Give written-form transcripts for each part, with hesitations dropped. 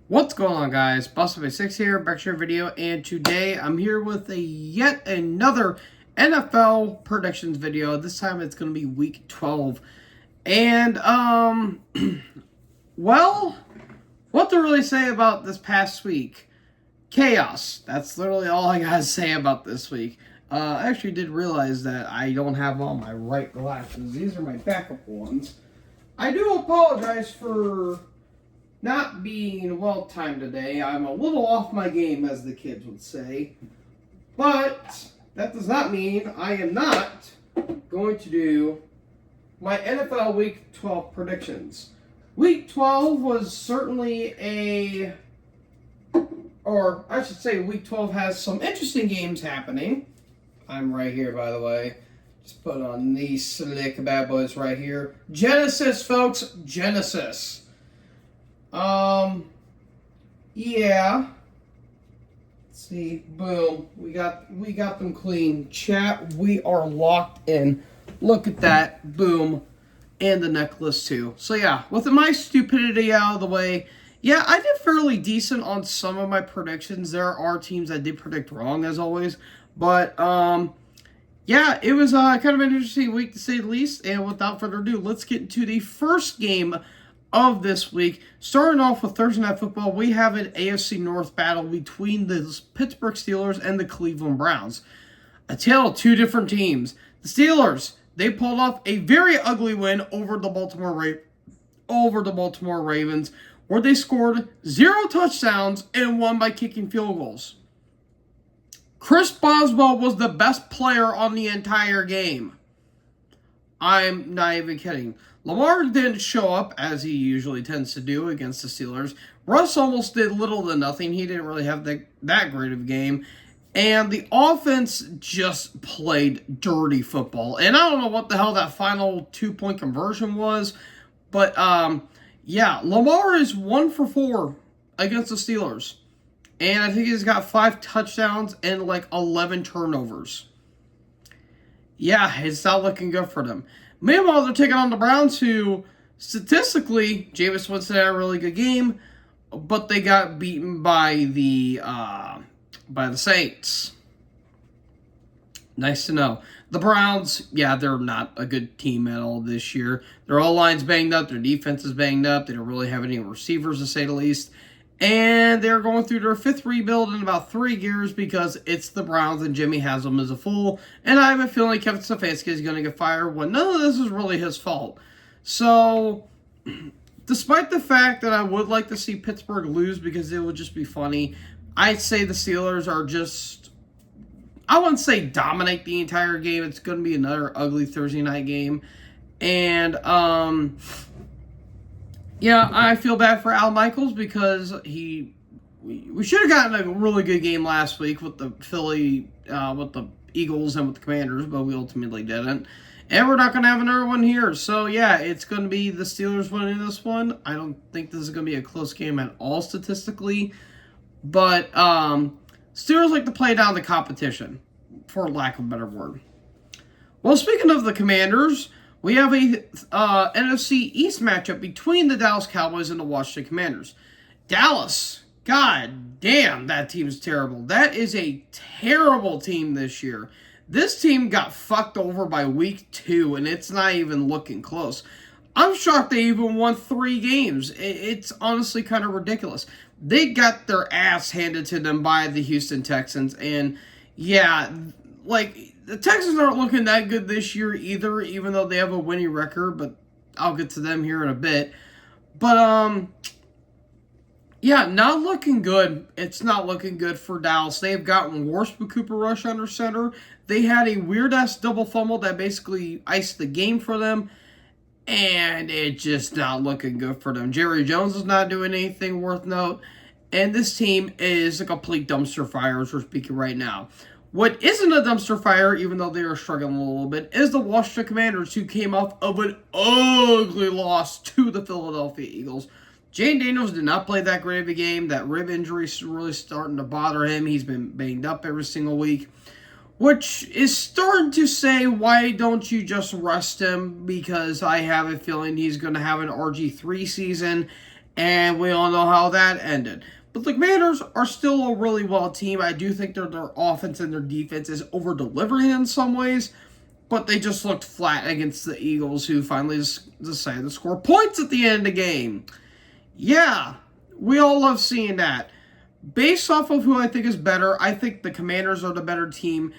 What's going on, guys? Busta6 here, back to your video, and today I'm here with yet another NFL predictions video. This time it's going to be Week 12, and well, what to really say about this past week? Chaos. That's literally all I gotta say about this week. I actually did realize that I don't have on my right glasses. These are my backup ones. I do apologize for not being well timed today. I'm a little off my game, as the kids would say. But that does not mean I am not going to do my NFL Week 12 predictions. Week 12 was certainly or I should say Week 12 has some interesting games happening. I'm right here, by the way. Just put on these slick bad boys right here. Genesis, folks. Genesis. Yeah. Let's see. Boom. We got them clean. Chat, we are locked in. Look at that. Boom. And the necklace too. So yeah, with my stupidity out of the way, yeah, I did fairly decent on some of my predictions. There are teams I did predict wrong, as always. But yeah, it was kind of an interesting week to say the least. And without further ado, let's get into the first game of this week. Starting off with Thursday Night Football, we have an AFC North battle between the Pittsburgh Steelers and the Cleveland Browns. A tale of two different teams. The Steelers, they pulled off a very ugly win over the Baltimore Ravens, where they scored 0 touchdowns and won by kicking field goals. Chris Boswell was the best player on the entire game. I'm not even kidding. Lamar didn't show up, as he usually tends to do against the Steelers. Russ almost did little to nothing. He didn't really have that great of a game. And the offense just played dirty football. And I don't know what the hell that final 2-point conversion was. But, yeah, Lamar is 1 for 4 against the Steelers. And I think he's got 5 touchdowns and like 11 turnovers. Yeah, it's not looking good for them. Meanwhile, they're taking on the Browns, who, statistically, Jameis Winston had a really good game, but they got beaten by the Saints. Nice to know. The Browns, yeah, they're not a good team at all this year. Their O-line's banged up. Their defense is banged up. They don't really have any receivers, to say the least. And they're going through their 5th rebuild in about 3 years because it's the Browns and Jimmy Haslam is a fool. And I have a feeling Kevin Stefanski is going to get fired when none of this is really his fault. So, despite the fact that I would like to see Pittsburgh lose because it would just be funny, I'd say the Steelers are just, I wouldn't say dominate the entire game. It's going to be another ugly Thursday night game. And, yeah, I feel bad for Al Michaels because we should have gotten a really good game last week with the with the Eagles and with the Commanders, but we ultimately didn't. And we're not going to have another one here. So, yeah, it's going to be the Steelers winning this one. I don't think this is going to be a close game at all statistically. But Steelers like to play down the competition, for lack of a better word. Well, speaking of the Commanders, we have a NFC East matchup between the Dallas Cowboys and the Washington Commanders. Dallas, god damn, that team's terrible. That is a terrible team this year. This team got fucked over by week 2, and it's not even looking close. I'm shocked they even won 3 games. It's honestly kind of ridiculous. They got their ass handed to them by the Houston Texans, and yeah, like, the Texans aren't looking that good this year either, even though they have a winning record, but I'll get to them here in a bit. But, yeah, not looking good. It's not looking good for Dallas. They've gotten worse with Cooper Rush under center. They had a weird-ass double fumble that basically iced the game for them, and it's just not looking good for them. Jerry Jones is not doing anything worth note, and this team is a complete dumpster fire as we're speaking right now. What isn't a dumpster fire, even though they are struggling a little bit, is the Washington Commanders, who came off of an ugly loss to the Philadelphia Eagles. Jane Daniels did not play that great of a game. That rib injury is really starting to bother him. He's been banged up every single week, which is starting to say, why don't you just rest him? Because I have a feeling he's going to have an RG3 season, and we all know how that ended. But the Commanders are still a really well team. I do think their offense and their defense is over-delivering in some ways, but they just looked flat against the Eagles, who finally decided to score points at the end of the game. Yeah, we all love seeing that. Based off of who I think is better, I think the Commanders are the better team.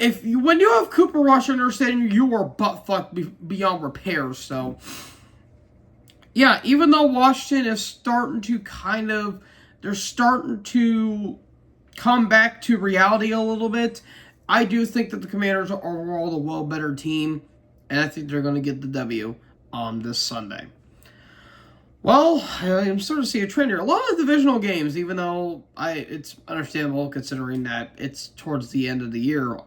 When you have Cooper Rush understanding, you are butt fucked beyond repair. So, yeah, even though Washington is starting to they're starting to come back to reality a little bit, I do think that the Commanders are overall the well better team, and I think they're going to get the W this Sunday. Well, I'm starting to see a trend here. A lot of divisional games, even though it's understandable considering that it's towards the end of the year,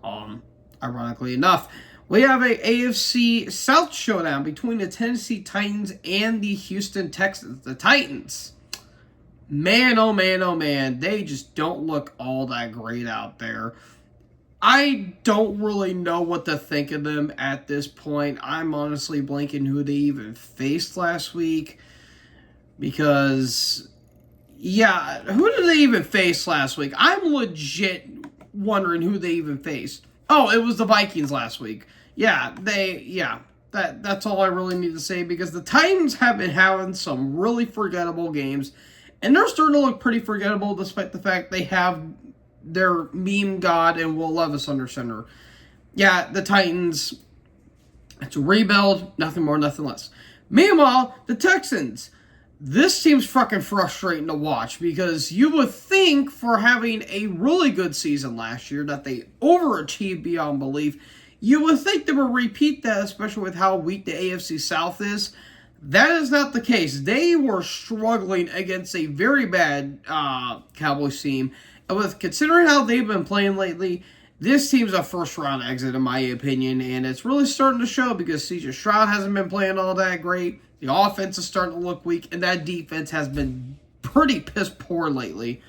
ironically enough. We have a AFC South showdown between the Tennessee Titans and the Houston Texans. The Titans, man, oh man, oh man, they just don't look all that great out there. I don't really know what to think of them at this point. I'm honestly blanking who they even faced last week. Because, yeah, who did they even face last week? I'm legit wondering who they even faced. Oh, it was the Vikings last week. That's all I really need to say, because the Titans have been having some really forgettable games, and they're starting to look pretty forgettable despite the fact they have their meme god and Will Levis under center. Yeah, the Titans, it's a rebuild, nothing more, nothing less. Meanwhile, the Texans, this team's fucking frustrating to watch, because you would think for having a really good season last year that they overachieved beyond belief. You would think they would repeat that, especially with how weak the AFC South is. That is not the case. They were struggling against a very bad Cowboys team. And considering how they've been playing lately, this team's a first-round exit, in my opinion, and it's really starting to show because C.J. Stroud hasn't been playing all that great. The offense is starting to look weak, and that defense has been pretty piss poor lately.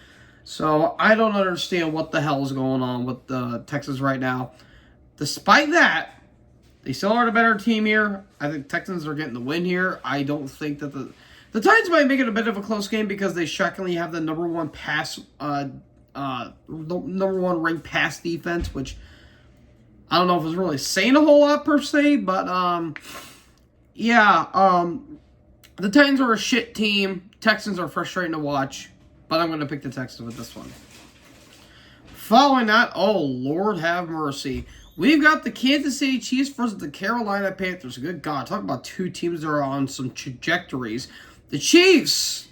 So I don't understand what the hell is going on with the Texans right now. Despite that, they still are the better team here. I think Texans are getting the win here. I don't think that the Titans might make it a bit of a close game because they shockingly have the number one ranked pass defense, which I don't know if it's really saying a whole lot per se, but the Titans are a shit team. Texans are frustrating to watch, but I'm going to pick the Texans with this one. Following that, oh Lord have mercy, we've got the Kansas City Chiefs versus the Carolina Panthers. Good God, talk about two teams that are on some trajectories. The Chiefs,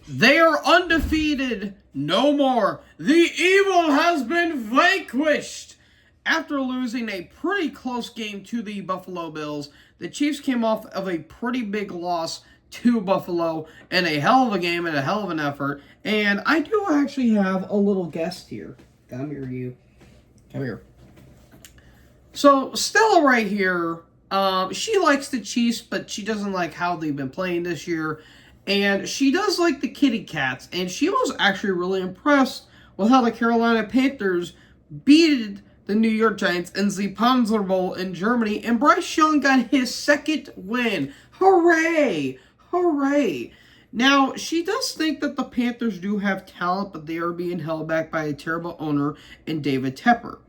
they are undefeated no more. The evil has been vanquished. After losing a pretty close game to the Buffalo Bills, the Chiefs came off of a pretty big loss to Buffalo in a hell of a game and a hell of an effort. And I do actually have a little guest here. Come here, you. Come here. So, Stella right here, she likes the Chiefs, but she doesn't like how they've been playing this year. And she does like the Kitty Cats. And she was actually really impressed with how the Carolina Panthers beat the New York Giants in the Panzer Bowl in Germany. And Bryce Young got his second win. Hooray! Hooray! Now, she does think that the Panthers do have talent, but they are being held back by a terrible owner in David Tepper.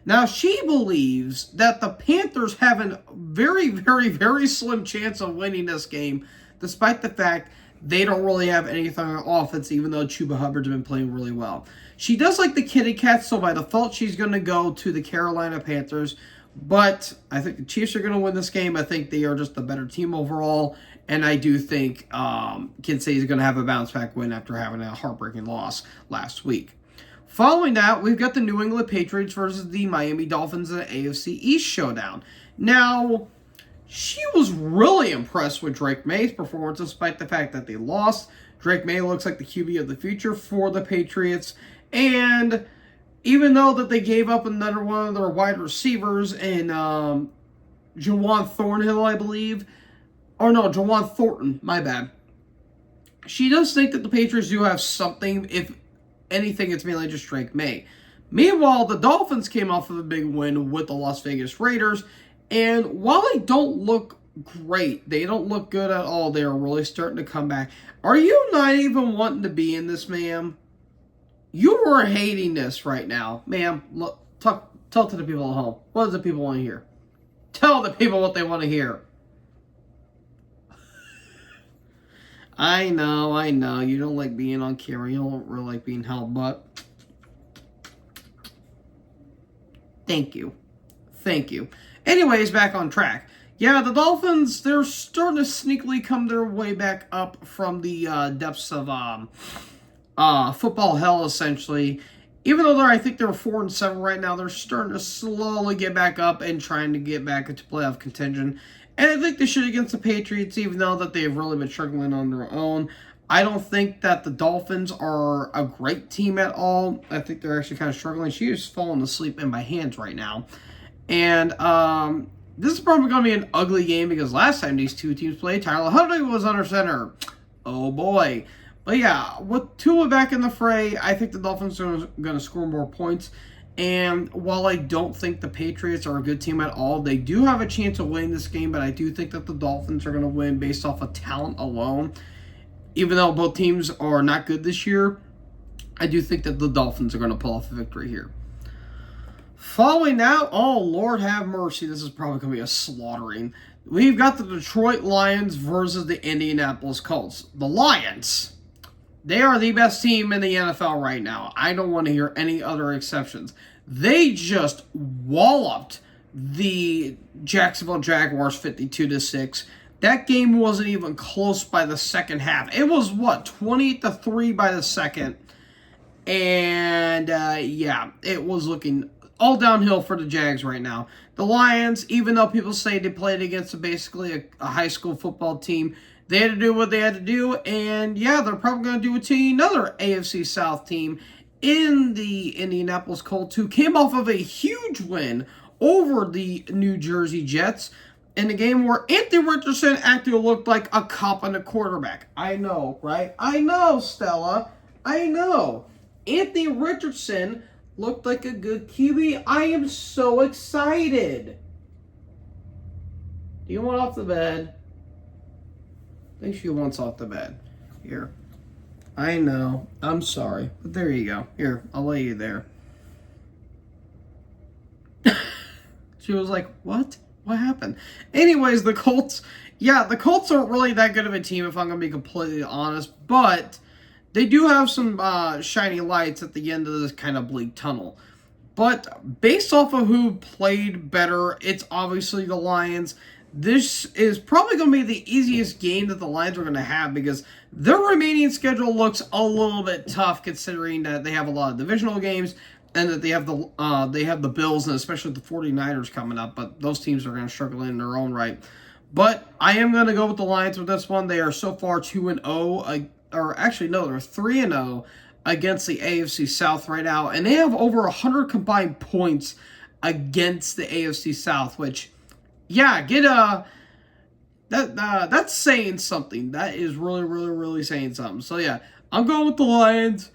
Now, she believes that the Panthers have a very, very, very slim chance of winning this game, despite the fact they don't really have anything on offense, even though Chuba Hubbard's been playing really well. She does like the Kitty Cats, so by default, she's going to go to the Carolina Panthers. But I think the Chiefs are going to win this game. I think they are just the better team overall. And I do think Kansas City is going to have a bounce-back win after having a heartbreaking loss last week. Following that, we've got the New England Patriots versus the Miami Dolphins in the AFC East showdown. Now, she was really impressed with Drake May's performance, despite the fact that they lost. Drake May looks like the QB of the future for the Patriots. And even though that they gave up another one of their wide receivers in Juwan Thornhill, I believe. Oh no, Juwan Thornton, my bad. She does think that the Patriots do have something. If anything, it's mainly just Drake May. Meanwhile, the Dolphins came off of a big win with the Las Vegas Raiders. And while they don't look great. They don't look good at all. They're really starting to come back. Are you not even wanting to be in this, ma'am? You are hating this right now. Ma'am, look, tell to the people at home. What does the people want to hear? Tell the people what they want to hear. I know. You don't like being on camera. You don't really like being held, but thank you. Anyways, back on track. Yeah, the Dolphins, they're starting to sneakily come their way back up from the depths of football hell, essentially. Even though I think they're 4-7 right now, they're starting to slowly get back up and trying to get back into playoff contention. And I think they should against the Patriots, even though that they've really been struggling on their own. I don't think that the Dolphins are a great team at all. I think they're actually kind of struggling. She is falling asleep in my hands right now. And this is probably going to be an ugly game because last time these two teams played, Tyler Huntley was under center. Oh boy. But yeah, with Tua back in the fray, I think the Dolphins are going to score more points. And while I don't think the Patriots are a good team at all, they do have a chance of winning this game, but I do think that the Dolphins are going to win based off of talent alone. Even though both teams are not good this year, I do think that the Dolphins are going to pull off a victory here. Following that, oh, Lord have mercy, this is probably going to be a slaughtering. We've got the Detroit Lions versus the Indianapolis Colts. The Lions, they are the best team in the NFL right now. I don't want to hear any other exceptions. They just walloped the Jacksonville Jaguars 52-6. That game wasn't even close by the second half. It was, 20-3 by the second. And, yeah, it was looking all downhill for the Jags right now. The Lions, even though people say they played against basically a high school football team, they had to do what they had to do. And, yeah, they're probably going to do it to another AFC South team in the Indianapolis Colts, who came off of a huge win over the New Jersey Jets in a game where Anthony Richardson actually looked like a cop and a quarterback. I know, right? I know, Stella. I know. Anthony Richardson looked like a good QB. I am so excited. Do you want off the bed? I think she wants off the bed. Here. I know. I'm sorry. But there you go. Here, I'll lay you there. She was like, what? What happened? Anyways, the Colts. Yeah, the Colts aren't really that good of a team, if I'm going to be completely honest. But they do have some shiny lights at the end of this kind of bleak tunnel. But based off of who played better, it's obviously the Lions. This is probably going to be the easiest game that the Lions are going to have because their remaining schedule looks a little bit tough considering that they have a lot of divisional games and that they have the Bills and especially the 49ers coming up, but those teams are going to struggle in their own right. But I am going to go with the Lions with this one. They are so far 2-0, or actually no, they're 3-0 against the AFC South right now, and they have over 100 combined points against the AFC South, which yeah, that's saying something. That is really, really, really saying something. So yeah, I'm going with the Lions.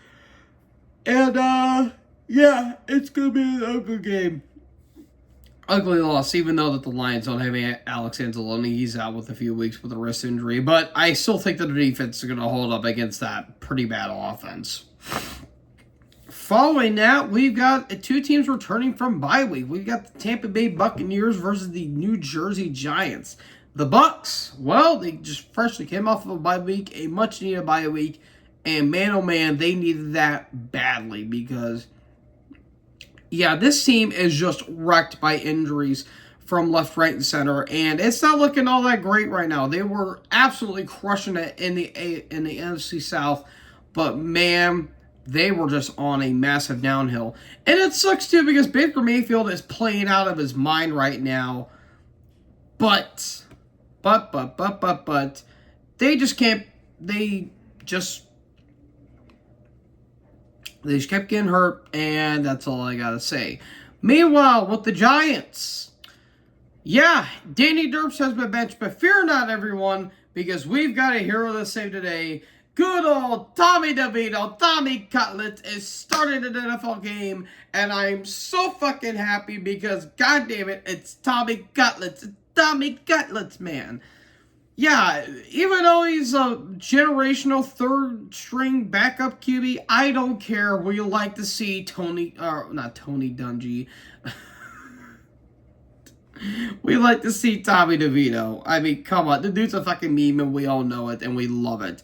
And yeah, it's gonna be an ugly game. Ugly loss, even though that the Lions don't have Alex Anzalone. He's out with a few weeks with a wrist injury. But I still think that the defense is gonna hold up against that pretty bad offense. Following that, we've got two teams returning from bye week. We've got the Tampa Bay Buccaneers versus the New Jersey Giants. The Bucks, well, they just freshly came off of a bye week, a much-needed bye week, and man, oh man, they needed that badly because, yeah, this team is just wrecked by injuries from left, right, and center, and it's not looking all that great right now. They were absolutely crushing it in the NFC South, but man, they were just on a massive downhill. And it sucks too because Baker Mayfield is playing out of his mind right now. But they just can't, they just kept getting hurt, and that's all I gotta say. Meanwhile, with the Giants, yeah, Danny Derps has been benched, but fear not, everyone, because we've got a hero to save today. Good old Tommy DeVito, Tommy Cutlets, is starting an NFL game, and I'm so fucking happy because, god damn it, it's Tommy Cutlets. Tommy Cutlets, man. Yeah, even though he's a generational third-string backup QB, I don't care. We like to see not Tony Dungy. We like to see Tommy DeVito. I mean, come on. The dude's a fucking meme, and we all know it, and we love it.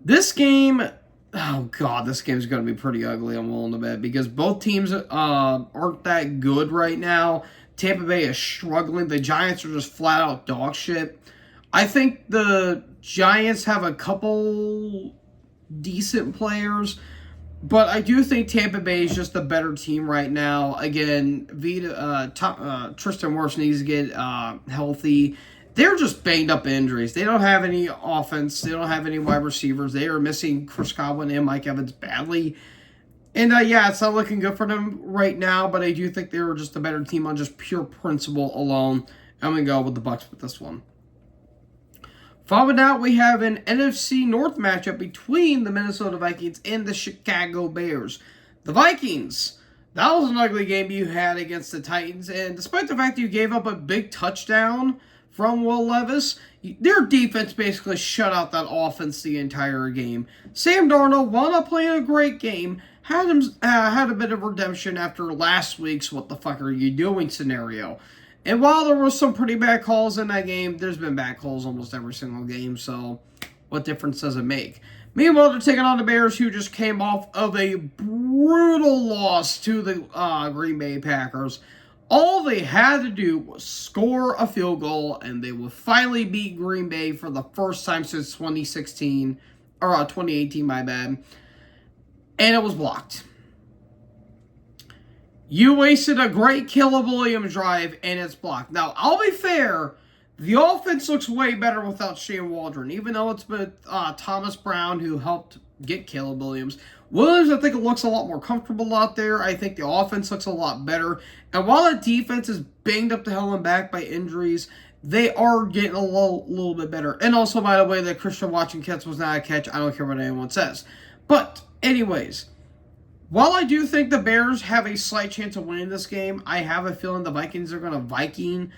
This game, oh god, this game's going to be pretty ugly, I'm willing to bet, because both teams aren't that good right now. Tampa Bay is struggling. The Giants are just flat-out dog shit. I think the Giants have a couple decent players, but I do think Tampa Bay is just a better team right now. Again, Tristan Wirfs needs to get healthy. They're just banged up injuries. They don't have any offense. They don't have any wide receivers. They are missing Chris Godwin and Mike Evans badly. And yeah, it's not looking good for them right now, but I do think they were just a better team on just pure principle alone. I'm going to go with the Bucs with this one. Following out, we have an NFC North matchup between the Minnesota Vikings and the Chicago Bears. The Vikings, that was an ugly game you had against the Titans, and despite the fact that you gave up a big touchdown from Will Levis, their defense basically shut out that offense the entire game. Sam Darnold, while not playing a great game, had a bit of redemption after last week's "what the fuck are you doing" scenario. And while there were some pretty bad calls in that game, there's been bad calls almost every single game, so what difference does it make? Meanwhile, they're taking on the Bears, who just came off of a brutal loss to the Green Bay Packers. All they had to do was score a field goal, and they would finally beat Green Bay for the first time since 2018, my bad. And it was blocked. You wasted a great Caleb Williams drive, and it's blocked. Now, I'll be fair, the offense looks way better without Shane Waldron, even though it's been Thomas Brown who helped get Caleb Williams. Williams, I think it looks a lot more comfortable out there. I think the offense looks a lot better. And while the defense is banged up to hell and back by injuries, they are getting a little bit better. And also, by the way, that Christian Watson-Ketts was not a catch. I don't care what anyone says. But, anyways, while I do think the Bears have a slight chance of winning this game, I have a feeling the Vikings are going to Viking.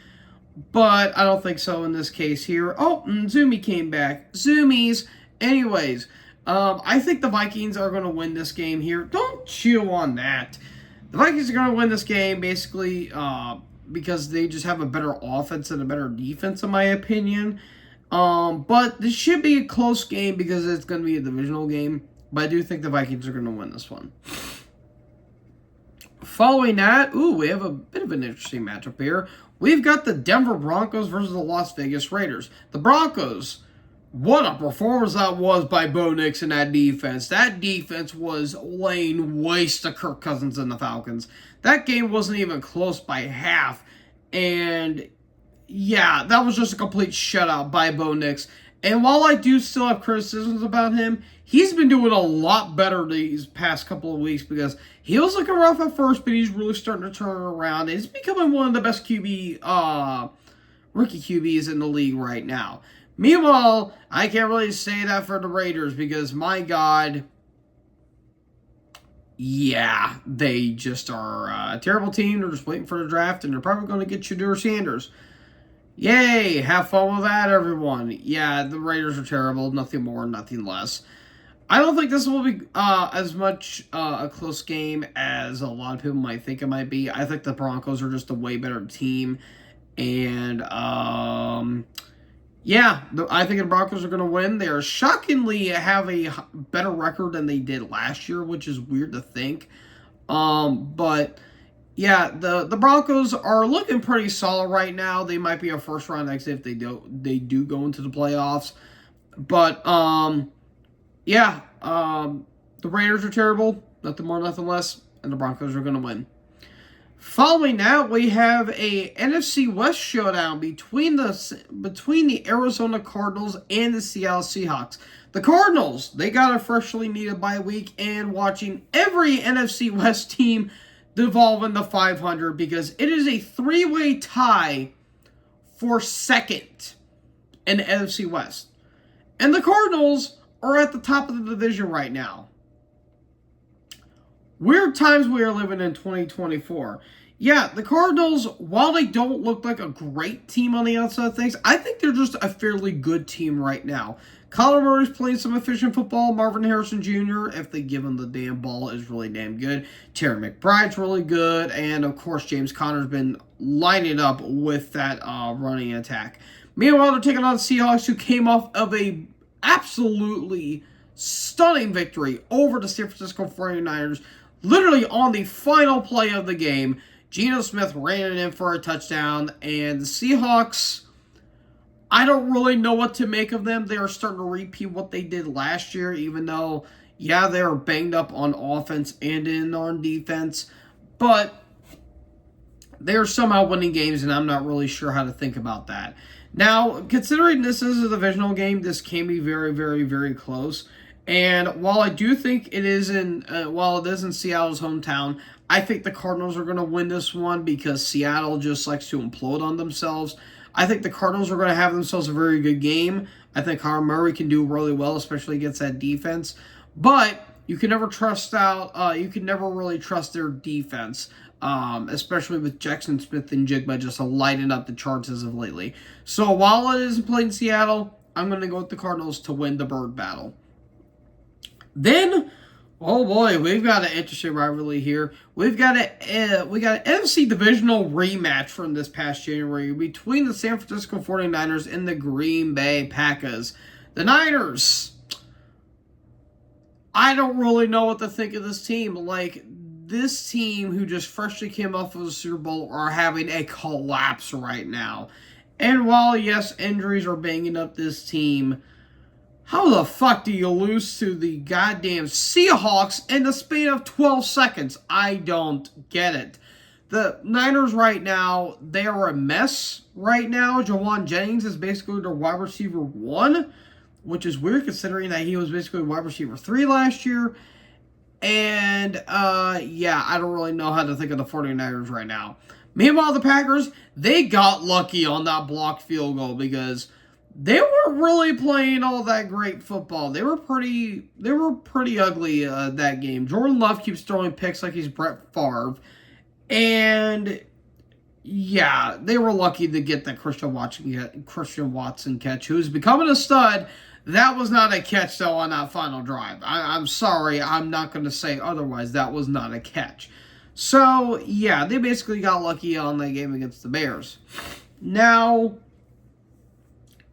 But I don't think so in this case here. Oh, Zoomy came back. Zoomies. Anyways, I think the Vikings are going to win this game here. Don't chew on that. The Vikings are going to win this game basically because they just have a better offense and a better defense, in my opinion. But this should be a close game because it's going to be a divisional game. But I do think the Vikings are going to win this one. Following that, we have a bit of an interesting matchup here. We've got the Denver Broncos versus the Las Vegas Raiders. The Broncos, what a performance that was by Bo Nix in that defense. That defense was laying waste to Kirk Cousins and the Falcons. That game wasn't even close by half. And, yeah, that was just a complete shutout by Bo Nix. And while I do still have criticisms about him, he's been doing a lot better these past couple of weeks because he was looking rough at first, but he's really starting to turn around. He's becoming one of the best rookie QBs in the league right now. Meanwhile, I can't really say that for the Raiders because, my God, yeah, they just are a terrible team. They're just waiting for the draft, and they're probably going to get Shedeur Sanders. Yay! Have fun with that, everyone. Yeah, the Raiders are terrible. Nothing more, nothing less. I don't think this will be as much a close game as a lot of people might think it might be. I think the Broncos are just a way better team. And, yeah, I think the Broncos are going to win. They are shockingly have a better record than they did last year, which is weird to think. But... yeah, the Broncos are looking pretty solid right now. They might be a first-round exit if they do go into the playoffs. But, yeah, the Raiders are terrible. Nothing more, nothing less. And the Broncos are going to win. Following that, we have a NFC West showdown between the Arizona Cardinals and the Seattle Seahawks. The Cardinals, they got a freshly needed bye week, and watching every NFC West team devolve into 500 because it is a three-way tie for second in the NFC West. And the Cardinals are at the top of the division right now. Weird times we are living in 2024. Yeah, the Cardinals, while they don't look like a great team on the outside of things, I think they're just a fairly good team right now. Kyler Murray's playing some efficient football. Marvin Harrison Jr., if they give him the damn ball, is really damn good. Terry McBride's really good. And, of course, James Conner's been lining up with that running attack. Meanwhile, they're taking on the Seahawks, who came off of a absolutely stunning victory over the San Francisco 49ers, literally on the final play of the game. Geno Smith ran it in for a touchdown, and the Seahawks, I don't really know what to make of them. They are starting to repeat what they did last year, even though, yeah, they are banged up on offense and on defense, but they're somehow winning games, and I'm not really sure how to think about that. Now, considering this is a divisional game, this can be very, very, very close. And while I do think it is in Seattle's hometown, I think the Cardinals are going to win this one because Seattle just likes to implode on themselves. I think the Cardinals are going to have themselves a very good game. I think Kyler Murray can do really well, especially against that defense. But you can never really trust their defense, especially with Jackson Smith and Jigba just lighting up the charts as of lately. So while it is played in Seattle, I'm going to go with the Cardinals to win the bird battle. Then, oh boy, we've got an interesting rivalry here. We got an NFC divisional rematch from this past January between the San Francisco 49ers and the Green Bay Packers. The Niners, I don't really know what to think of this team. Like, this team who just freshly came off of the Super Bowl are having a collapse right now. And while, yes, injuries are banging up this team, how the fuck do you lose to the goddamn Seahawks in the span of 12 seconds? I don't get it. The Niners right now, they are a mess right now. Jawan Jennings is basically their wide receiver 1, which is weird considering that he was basically wide receiver 3 last year. And, yeah, I don't really know how to think of the 49ers right now. Meanwhile, the Packers, they got lucky on that blocked field goal because they weren't really playing all that great football. They were pretty ugly that game. Jordan Love keeps throwing picks like he's Brett Favre. And, yeah, they were lucky to get that Christian Watson catch, who's becoming a stud. That was not a catch, though, on that final drive. I'm sorry. I'm not going to say otherwise. That was not a catch. So, yeah, they basically got lucky on that game against the Bears. Now,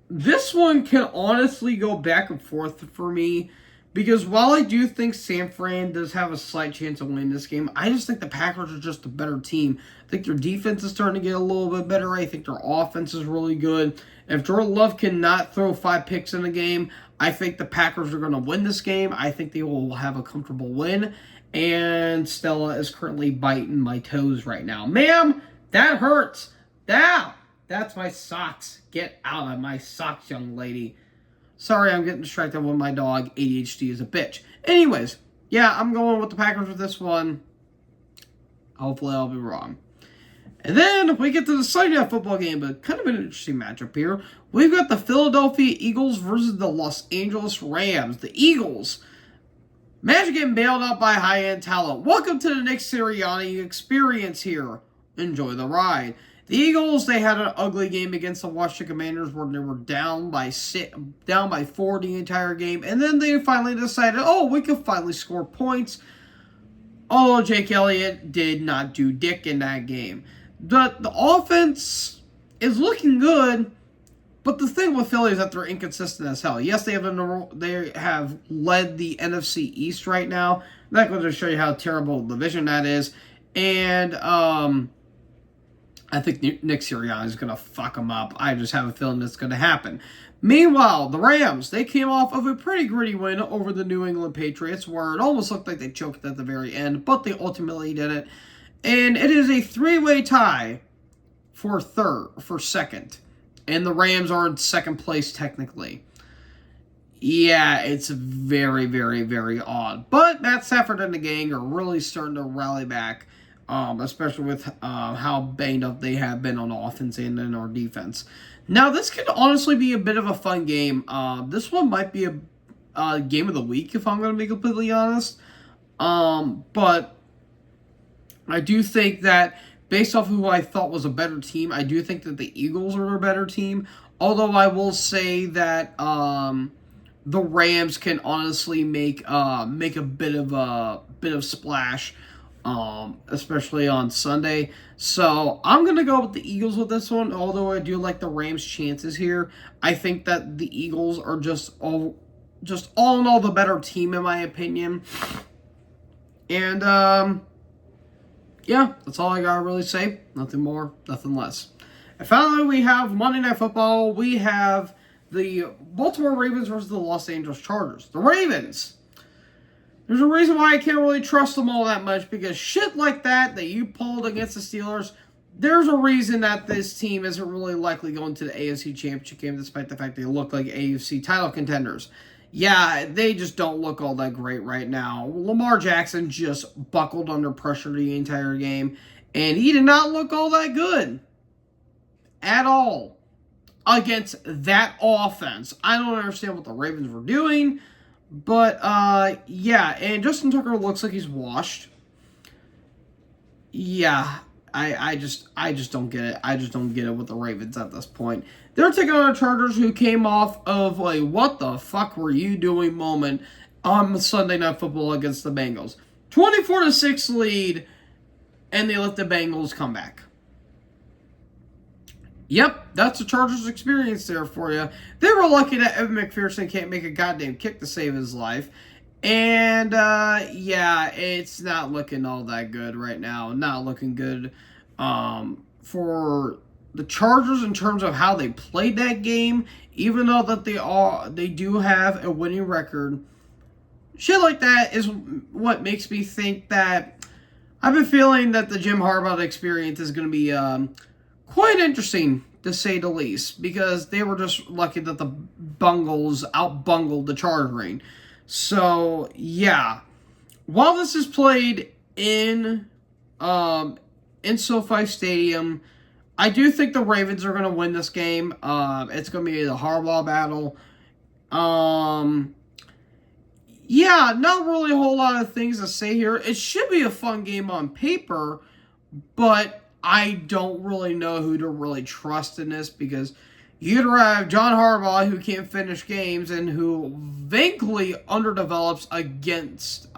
this one can honestly go back and forth for me because while I do think San Fran does have a slight chance of winning this game, I just think the Packers are just a better team. I think their defense is starting to get a little bit better. I think their offense is really good. If Jordan Love cannot throw 5 picks in a game, I think the Packers are going to win this game. I think they will have a comfortable win. And Stella is currently biting my toes right now. Ma'am, that hurts. That's my socks. Get out of my socks, young lady. Sorry, I'm getting distracted with my dog. ADHD is a bitch. Anyways, yeah, I'm going with the Packers with this one. Hopefully I'll be wrong. And then we get to the Sunday Night Football game, but kind of an interesting matchup here. We've got the Philadelphia Eagles versus the Los Angeles Rams. The Eagles, Magic getting bailed out by high-end talent. Welcome to the Nick Sirianni experience here. Enjoy the ride. The Eagles, they had an ugly game against the Washington Commanders where they were down by 4 the entire game. And then they finally decided, oh, we could finally score points. Although Jake Elliott did not do dick in that game. The offense is looking good, but the thing with Philly is that they're inconsistent as hell. Yes, they have led the NFC East right now. That goes to show you how terrible the division that is. And I think Nick Sirianni is going to fuck them up. I just have a feeling that's going to happen. Meanwhile, the Rams, they came off of a pretty gritty win over the New England Patriots where it almost looked like they choked at the very end, but they ultimately did it. And it is a 3-way tie for second. And the Rams are in second place technically. Yeah, it's very, very, very odd. But Matt Stafford and the gang are really starting to rally back. Especially with how banged up they have been on offense and in our defense. Now, this could honestly be a bit of a fun game. This one might be a game of the week, if I'm going to be completely honest. But I do think that based off who I thought was a better team, I do think that the Eagles are a better team. Although I will say that the Rams can honestly make a bit of splash, especially on Sunday. So I'm gonna go with the Eagles with this one. Although I do like the Rams' chances here, I think that the Eagles are just all in all the better team in my opinion. And yeah, that's all I gotta really say. Nothing more, nothing less. And finally, we have Monday Night Football. We have the Baltimore Ravens versus the Los Angeles Chargers. The Ravens. There's a reason why I can't really trust them all that much, because shit like that you pulled against the Steelers, there's a reason that this team isn't really likely going to the AFC Championship game, despite the fact they look like AFC title contenders. Yeah, they just don't look all that great right now. Lamar Jackson just buckled under pressure the entire game, and he did not look all that good at all against that offense. I don't understand what the Ravens were doing, but yeah, and Justin Tucker looks like he's washed. Yeah, I just don't get it. I just don't get it with the Ravens at this point. They're taking on the Chargers, who came off of a what the fuck were you doing moment on Sunday Night Football against the Bengals. 24-6 lead, and they let the Bengals come back. Yep, that's the Chargers experience there for you. They were lucky that Evan McPherson can't make a goddamn kick to save his life. And, yeah, it's not looking all that good right now. Not looking good for the Chargers in terms of how they played that game. Even though that they do have a winning record. Shit like that is what makes me think that I've been feeling that the Jim Harbaugh experience is going to be quite interesting, to say the least, because they were just lucky that the Bungles out-bungled the Chargering. So, yeah. While this is played in SoFi Stadium, I do think the Ravens are going to win this game. It's going to be the Harbaugh battle. Yeah, not really a whole lot of things to say here. It should be a fun game on paper, but I don't really know who to really trust in this, because you either have John Harbaugh, who can't finish games and who vaguely underdevelops against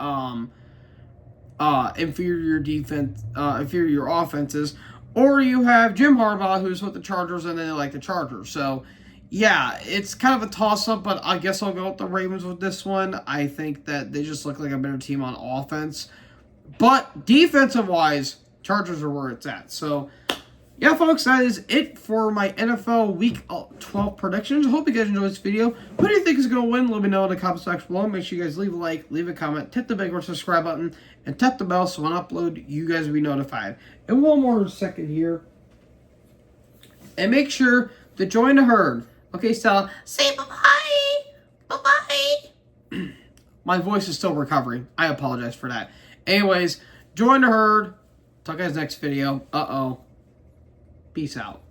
inferior offenses, or you have Jim Harbaugh, who's with the Chargers and they like the Chargers. So, yeah, it's kind of a toss-up, but I guess I'll go with the Ravens with this one. I think that they just look like a better team on offense. But defensive-wise, Chargers are where it's at. So, yeah, folks, that is it for my NFL Week 12 predictions. I hope you guys enjoyed this video. Who do you think is going to win? Let me know in the comment section below. Make sure you guys leave a like, leave a comment, hit the big red subscribe button, and tap the bell so when I upload, you guys will be notified. And one more second here. And make sure to join the herd. Okay, Stella, say bye-bye. Bye-bye. My voice is still recovering. I apologize for that. Anyways, join the herd. Talk guys next video. Peace out.